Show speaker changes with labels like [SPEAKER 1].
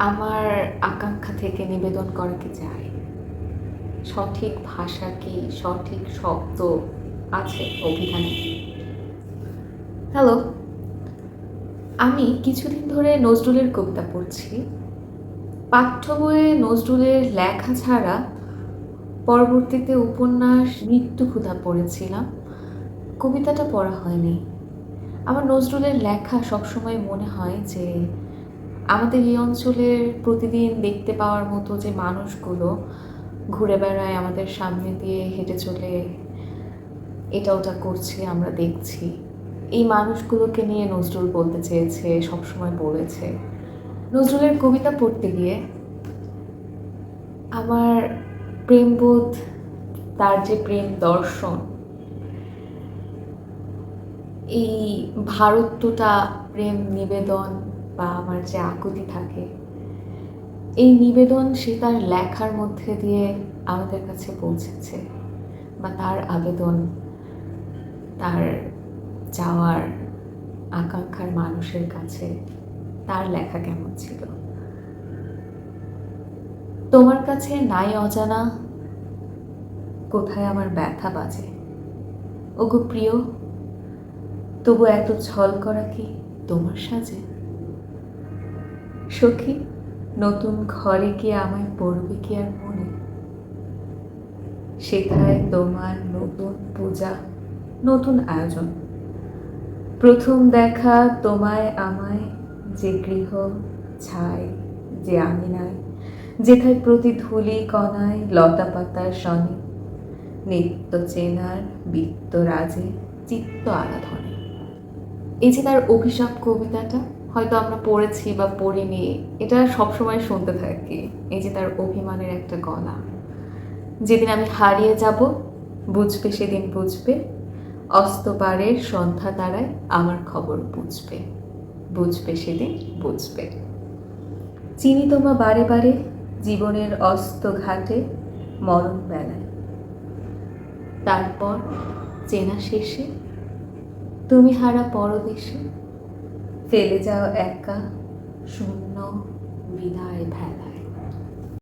[SPEAKER 1] আমার আকাঙ্ক্ষা থেকে নিবেদন করা কি যায়? সঠিক ভাষা কি, সঠিক শব্দ আছে অভিধানে? হ্যালো, আমি কিছুদিন ধরে নজরুলের কবিতা পড়ছি। পাঠ্য বইয়ে নজরুলের লেখা ছাড়া পরবর্তীতে উপন্যাস মৃত্যুক্ষুধা পড়েছিলাম। কবিতাটা পড়া হয়নি। আমার নজরুলের লেখা সবসময় মনে হয় যে আমাদের এই অঞ্চলের প্রতিদিন দেখতে পাওয়ার মতো যে মানুষগুলো ঘুরে বেড়ায় আমাদের সামনে দিয়ে হেঁটে চলে, এটা ওটা করছে, আমরা দেখছি, এই মানুষগুলোকে নিয়ে নজরুল বলতে চেয়েছে, সবসময় বলেছে। নজরুলের কবিতা পড়তে গিয়ে আমার প্রেমবোধ, তার যে প্রেম দর্শন, এই ভারত্বটা প্রেম নিবেদন বা আমার যে আকুতি থাকে, এই নিবেদন সে তার লেখার মধ্যে দিয়ে আমাদের কাছে পৌঁছেছে, বা তার আবেদন, তার চাওয়ার আকাঙ্ক্ষার মানুষের কাছে তার লেখা কেমন ছিল। তোমার কাছে নাই অজানা কোথায় আমার ব্যথা বাজে, ওগো প্রিয়, তবু এত ছল করা কি তোমার সাজে? সখী, নতুন ঘরে কি আমায় পড়বে কি আর মনে? সেথায় তোমার নতুন পূজা, নতুন আয়োজন, প্রথম দেখা তোমায় আমায়, যে গৃহ ছাই, যে আঙিনায়, যেথায় প্রতি ধূলি কণায় লতা পাতার শনে, নিত্য চেনার বৃত্ত রাজে, চিত্ত আরাধনে। এই যে তার অভিশাপ কবিতাটা হয়তো আমরা পড়েছি বা পড়িনি, এটা সবসময় শুনতে থাকি। এই যে তার অভিমানের একটা গলা, যেদিন আমি হারিয়ে যাব বুঝবে, সেদিন বুঝবে, অস্তপারের সন্ধ্যা তারায় আমার খবর বুঝবে, বুঝবে সেদিন বুঝবে। চিনি তোমা বারে বারে জীবনের অস্ত ঘাটে, মরণ বেলায়, তারপর চেনা শেষে তুমি হারা পরদেশে, ফেলে যাও একা শূন্য বিদায় ভেলায়।